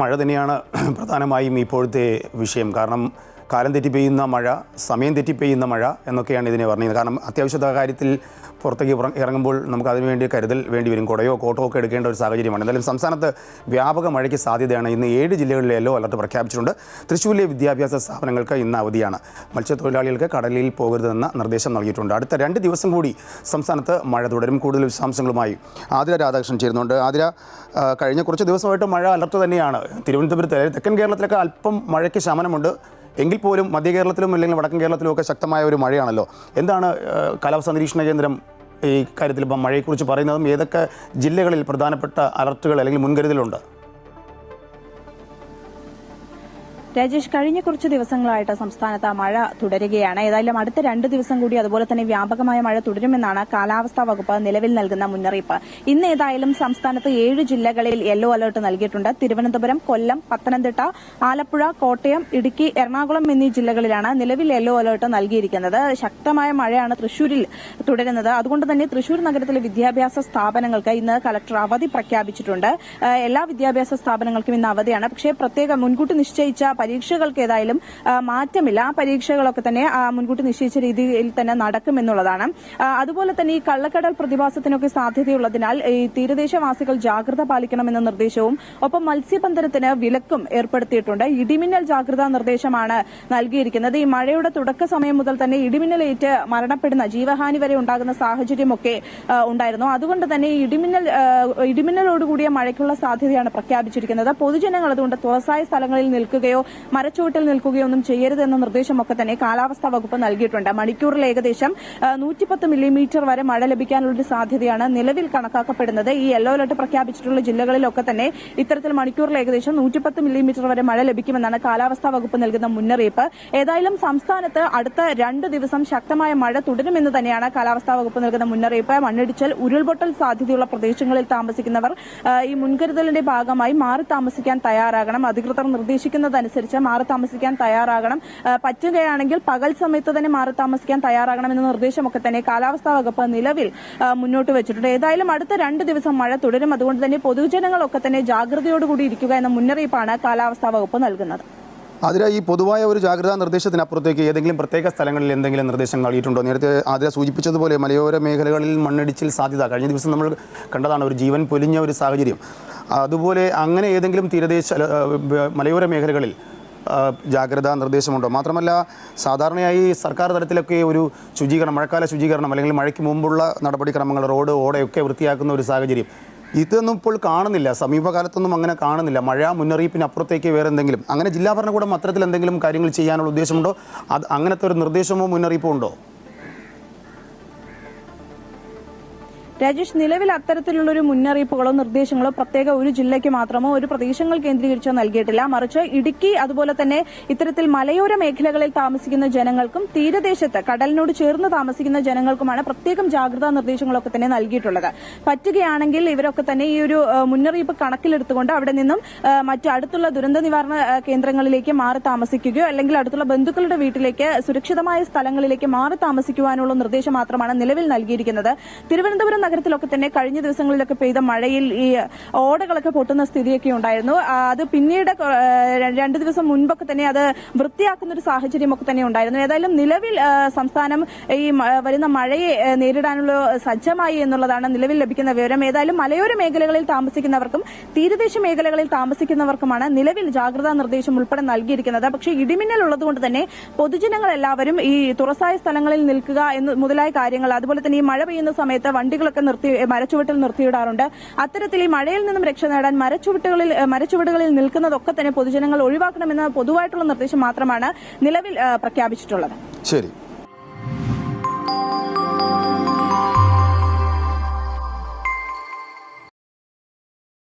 മഴ തന്നെയാണ് പ്രധാനമായും ഇപ്പോഴത്തെ വിഷയം. കാരണം കാലം തെറ്റി പെയ്യുന്ന മഴ, സമയം തെറ്റി പെയ്യുന്ന മഴ എന്നൊക്കെയാണ് ഇതിനെ പറഞ്ഞത്. കാരണം അത്യാവശ്യത കാര്യത്തിൽ പുറത്തേക്ക് ഇറങ്ങുമ്പോൾ നമുക്ക് അതിനുവേണ്ടി കരുതൽ വേണ്ടി വരും. കുടയോ കോട്ടോ ഒക്കെ എടുക്കേണ്ട ഒരു സാഹചര്യമാണ്. എന്തായാലും സംസ്ഥാനത്ത് വ്യാപക മഴയ്ക്ക് സാധ്യതയാണ്. ഇന്ന് 7 ജില്ലകളിലെ യെല്ലോ അലർട്ട് പ്രഖ്യാപിച്ചിട്ടുണ്ട്. തൃശ്ശൂരിലെ വിദ്യാഭ്യാസ സ്ഥാപനങ്ങൾക്ക് ഇന്ന് അവധിയാണ്. മത്സ്യത്തൊഴിലാളികൾക്ക് കടലിൽ പോകരുതെന്ന നിർദ്ദേശം നൽകിയിട്ടുണ്ട്. അടുത്ത 2 ദിവസം കൂടി സംസ്ഥാനത്ത് മഴ തുടരും. കൂടുതൽ വിശദാംശങ്ങളുമായി ആതിര രാധാകൃഷ്ണൻ ചേരുന്നുണ്ട്. ആതിര, കഴിഞ്ഞ കുറച്ച് ദിവസമായിട്ട് മഴ അലർട്ട് തന്നെയാണ്. തിരുവനന്തപുരത്ത്, തെക്കൻ കേരളത്തിലൊക്കെ അല്പം മഴയ്ക്ക് ശമനമുണ്ട്. എങ്കിൽ പോലും മധ്യ കേരളത്തിലും അല്ലെങ്കിൽ വടക്കൻ കേരളത്തിലും ഒക്കെ ശക്തമായ ഒരു മഴയാണല്ലോ. എന്താണ് കാലാവസ്ഥാ നിരീക്ഷണ കേന്ദ്രം ഈ കാര്യത്തിൽ ഇപ്പം മഴയെക്കുറിച്ച് പറയുന്നതും ഏതൊക്കെ ജില്ലകളിൽ പ്രധാനപ്പെട്ട അലർട്ടുകൾ അല്ലെങ്കിൽ മുൻകരുതലുണ്ട്? രാജേഷ്, കഴിഞ്ഞ കുറച്ച് ദിവസങ്ങളായിട്ട് സംസ്ഥാനത്ത് മഴ തുടരുകയാണ്. ഏതായാലും അടുത്ത 2 ദിവസം കൂടി അതുപോലെ തന്നെ വ്യാപകമായ മഴ തുടരുമെന്നാണ് കാലാവസ്ഥാ വകുപ്പ് നിലവിൽ നൽകുന്ന മുന്നറിയിപ്പ്. ഇന്ന് ഏതായാലും സംസ്ഥാനത്ത് 7 ജില്ലകളിൽ യെല്ലോ അലർട്ട് നൽകിയിട്ടുണ്ട്. തിരുവനന്തപുരം, കൊല്ലം, പത്തനംതിട്ട, ആലപ്പുഴ, കോട്ടയം, ഇടുക്കി, എറണാകുളം എന്നീ ജില്ലകളിലാണ് നിലവിൽ യെല്ലോ അലർട്ട് നൽകിയിരിക്കുന്നത്. ശക്തമായ മഴയാണ് തൃശൂരിൽ തുടരുന്നത്. അതുകൊണ്ട് തന്നെ തൃശൂർ നഗരത്തിലെ വിദ്യാഭ്യാസ സ്ഥാപനങ്ങൾക്ക് ഇന്ന് കളക്ടർ അവധി പ്രഖ്യാപിച്ചിട്ടുണ്ട്. എല്ലാ വിദ്യാഭ്യാസ സ്ഥാപനങ്ങൾക്കും ഇന്ന് അവധിയാണ്. പക്ഷേ പ്രത്യേകം മുൻകൂട്ടി നിശ്ചയിച്ച പരീക്ഷകൾക്ക് ഏതായാലും മാറ്റമില്ല. ആ പരീക്ഷകളൊക്കെ തന്നെ മുൻകൂട്ടി നിശ്ചയിച്ച രീതിയിൽ തന്നെ നടക്കുമെന്നുള്ളതാണ്. അതുപോലെ തന്നെ ഈ കള്ളക്കടൽ പ്രതിഭാസത്തിനൊക്കെ സാധ്യതയുള്ളതിനാൽ ഈ തീരദേശവാസികൾ ജാഗ്രത പാലിക്കണമെന്ന നിർദ്ദേശവും ഒപ്പം മത്സ്യബന്ധനത്തിന് വിലക്കും ഏർപ്പെടുത്തിയിട്ടുണ്ട്. ഇടിമിന്നൽ ജാഗ്രതാ നിർദ്ദേശമാണ് നൽകിയിരിക്കുന്നത്. ഈ മഴയുടെ തുടക്ക സമയം മുതൽ തന്നെ ഇടിമിന്നലേറ്റ് മരണപ്പെടുന്ന, ജീവഹാനി വരെ ഉണ്ടാകുന്ന സാഹചര്യമൊക്കെ ഉണ്ടായിരുന്നു. അതുകൊണ്ട് തന്നെ ഇടിമിന്നലോടുകൂടിയ മഴയ്ക്കുള്ള സാധ്യതയാണ് പ്രഖ്യാപിച്ചിരിക്കുന്നത്. പൊതുജനങ്ങൾ അതുകൊണ്ട് തുറസായ സ്ഥലങ്ങളിൽ നിൽക്കുകയോ മരച്ചുവട്ടിൽ നിൽക്കുകയോ ഒന്നും ചെയ്യരുതെന്ന നിർദ്ദേശമൊക്കെ തന്നെ കാലാവസ്ഥാ വകുപ്പ് നൽകിയിട്ടുണ്ട്. മണിക്കൂറിൽ ഏകദേശം 110 മില്ലിമീറ്റർ വരെ മഴ ലഭിക്കാനുള്ള സാധ്യതയാണ് നിലവിൽ കണക്കാക്കപ്പെടുന്നത്. ഈ യെല്ലോ അലർട്ട് പ്രഖ്യാപിച്ചിട്ടുള്ള ജില്ലകളിലൊക്കെ തന്നെ ഇത്തരത്തിൽ മണിക്കൂറിൽ ഏകദേശം 110 മില്ലിമീറ്റർ വരെ മഴ ലഭിക്കുമെന്നാണ് കാലാവസ്ഥാ വകുപ്പ് നൽകുന്ന മുന്നറിയിപ്പ്. ഏതായാലും സംസ്ഥാനത്ത് അടുത്ത 2 ദിവസം ശക്തമായ മഴ തുടരുമെന്ന് തന്നെയാണ് കാലാവസ്ഥാ വകുപ്പ് നൽകുന്ന മുന്നറിയിപ്പ്. മണ്ണിടിച്ചൽ, ഉരുൾപൊട്ടൽ സാധ്യതയുള്ള പ്രദേശങ്ങളിൽ താമസിക്കുന്നവർ ഈ മുൻകരുതലിന്റെ ഭാഗമായി മാറി താമസിക്കാൻ തയ്യാറാകണം. അധികൃതർ നിർദ്ദേശിക്കുന്നതനുസരിച്ച് മാറി താമസിക്കാൻ തയ്യാറാകണം. പറ്റുകയാണെങ്കിൽ പകൽ സമയത്ത് തന്നെ മാറി താമസിക്കാൻ തയ്യാറാകണം എന്ന നിർദ്ദേശമൊക്കെ തന്നെ കാലാവസ്ഥാ വകുപ്പ് നിലവിൽ മുന്നോട്ട് വെച്ചിട്ടുണ്ട്. ഏതായാലും അടുത്ത 2 ദിവസം മഴ തുടരും. അതുകൊണ്ട് തന്നെ പൊതുജനങ്ങളൊക്കെ തന്നെ ജാഗ്രതയോടുകൂടി ഇരിക്കുക എന്ന മുന്നറിയിപ്പാണ് കാലാവസ്ഥാ വകുപ്പ് നൽകുന്നത്. ആതിര, ഈ പൊതുവായ ഒരു ജാഗ്രതാ നിർദ്ദേശത്തിനപ്പുറത്തേക്ക് ഏതെങ്കിലും പ്രത്യേക സ്ഥലങ്ങളിൽ എന്തെങ്കിലും നിർദ്ദേശം നൽകിയിട്ടുണ്ടോ? നേരത്തെ ആതിര സൂചിപ്പിച്ചതുപോലെ മലയോര മേഖലകളിൽ മണ്ണിടിച്ചിൽ സാധ്യത കഴിഞ്ഞ ദിവസം നമ്മൾ കണ്ടതാണ്, ഒരു ജീവൻ പൊലിഞ്ഞ ഒരു സാഹചര്യം. അതുപോലെ അങ്ങനെ ഏതെങ്കിലും തീരദേശ മലയോര മേഖലകളിൽ ജാഗ്രതാ നിർദ്ദേശമുണ്ടോ? മാത്രമല്ല, സാധാരണയായി സർക്കാർ തലത്തിലൊക്കെ ഒരു ശുചീകരണം, മഴക്കാല ശുചീകരണം അല്ലെങ്കിൽ മഴയ്ക്ക് മുമ്പുള്ള നടപടിക്രമങ്ങൾ, റോഡ്, ഓടയൊക്കെ വൃത്തിയാക്കുന്ന ഒരു സാഹചര്യം ഇതൊന്നും ഇപ്പോൾ കാണുന്നില്ല. സമീപകാലത്തൊന്നും അങ്ങനെ കാണുന്നില്ല. മഴ മുന്നറിയിപ്പിനപ്പുറത്തേക്ക് വേറെ എന്തെങ്കിലും, അങ്ങനെ ജില്ലാ ഭരണകൂടം അത്തരത്തിൽ എന്തെങ്കിലും കാര്യങ്ങൾ ചെയ്യാനുള്ള ഉദ്ദേശമുണ്ടോ? അങ്ങനത്തെ ഒരു നിർദ്ദേശമോ മുന്നറിയിപ്പോ ഉണ്ടോ? രാജേഷ്, നിലവിൽ അത്തരത്തിലുള്ളൊരു മുന്നറിയിപ്പുകളോ നിർദ്ദേശങ്ങളോ പ്രത്യേക ഒരു ജില്ലയ്ക്ക് മാത്രമോ ഒരു പ്രദേശങ്ങൾ കേന്ദ്രീകരിച്ചോ നൽകിയിട്ടില്ല. മറിച്ച് ഇടുക്കി, അതുപോലെ തന്നെ ഇത്തരത്തിൽ മലയോര മേഖലകളിൽ താമസിക്കുന്ന ജനങ്ങൾക്കും തീരദേശത്ത് കടലിനോട് ചേർന്ന് താമസിക്കുന്ന ജനങ്ങൾക്കുമാണ് പ്രത്യേകം ജാഗ്രതാ നിർദ്ദേശങ്ങളൊക്കെ തന്നെ നൽകിയിട്ടുള്ളത്. പറ്റുകയാണെങ്കിൽ ഇവരൊക്കെ തന്നെ ഈ ഒരു മുന്നറിയിപ്പ് കണക്കിലെടുത്തുകൊണ്ട് അവിടെ നിന്നും മറ്റു അടുത്തുള്ള ദുരന്ത നിവാരണ കേന്ദ്രങ്ങളിലേക്ക് മാറി താമസിക്കുകയോ അല്ലെങ്കിൽ അടുത്തുള്ള ബന്ധുക്കളുടെ വീട്ടിലേക്ക് സുരക്ഷിതമായ സ്ഥലങ്ങളിലേക്ക് മാറി താമസിക്കുവാനുള്ള നിർദ്ദേശം മാത്രമാണ് നിലവിൽ നൽകിയിരിക്കുന്നത്. തിരുവനന്തപുരം നഗരത്തിലൊക്കെ തന്നെ കഴിഞ്ഞ ദിവസങ്ങളിലൊക്കെ പെയ്ത മഴയിൽ ഈ ഓടകളൊക്കെ പൊട്ടുന്ന സ്ഥിതിയൊക്കെ ഉണ്ടായിരുന്നു. അത് പിന്നീട് 2 ദിവസം മുൻപൊക്കെ തന്നെ അത് വൃത്തിയാക്കുന്ന ഒരു സാഹചര്യമൊക്കെ തന്നെ ഉണ്ടായിരുന്നു. ഏതായാലും നിലവിൽ സംസ്ഥാനം ഈ വരുന്ന മഴയെ നേരിടാനുള്ള സജ്ജമായി എന്നുള്ളതാണ് നിലവിൽ ലഭിക്കുന്ന വിവരം. ഏതായാലും മലയോര മേഖലകളിൽ താമസിക്കുന്നവർക്കും തീരദേശ മേഖലകളിൽ താമസിക്കുന്നവർക്കുമാണ് നിലവിൽ ജാഗ്രതാ നിർദ്ദേശം ഉൾപ്പെടെ നൽകിയിരിക്കുന്നത്. പക്ഷേ ഇടിമിന്നൽ ഉള്ളതുകൊണ്ട് തന്നെ പൊതുജനങ്ങൾ എല്ലാവരും ഈ തുറസായ സ്ഥലങ്ങളിൽ നിൽക്കുക മുതലായ കാര്യങ്ങൾ, അതുപോലെ തന്നെ ഈ മഴ പെയ്യുന്ന സമയത്ത് വണ്ടികളൊക്കെ മരച്ചുവട്ടിൽ നിർത്തിയിടാറുണ്ട്. അത്തരത്തിൽ ഈ മഴയിൽ നിന്നും രക്ഷ നേടാൻ മരച്ചുവടുകളിൽ നിൽക്കുന്നതൊക്കെ തന്നെ പൊതുജനങ്ങൾ ഒഴിവാക്കണമെന്ന പൊതുവായിട്ടുള്ള നിർദ്ദേശം മാത്രമാണ് നിലവിൽ പ്രഖ്യാപിച്ചിട്ടുള്ളത്. ശരി.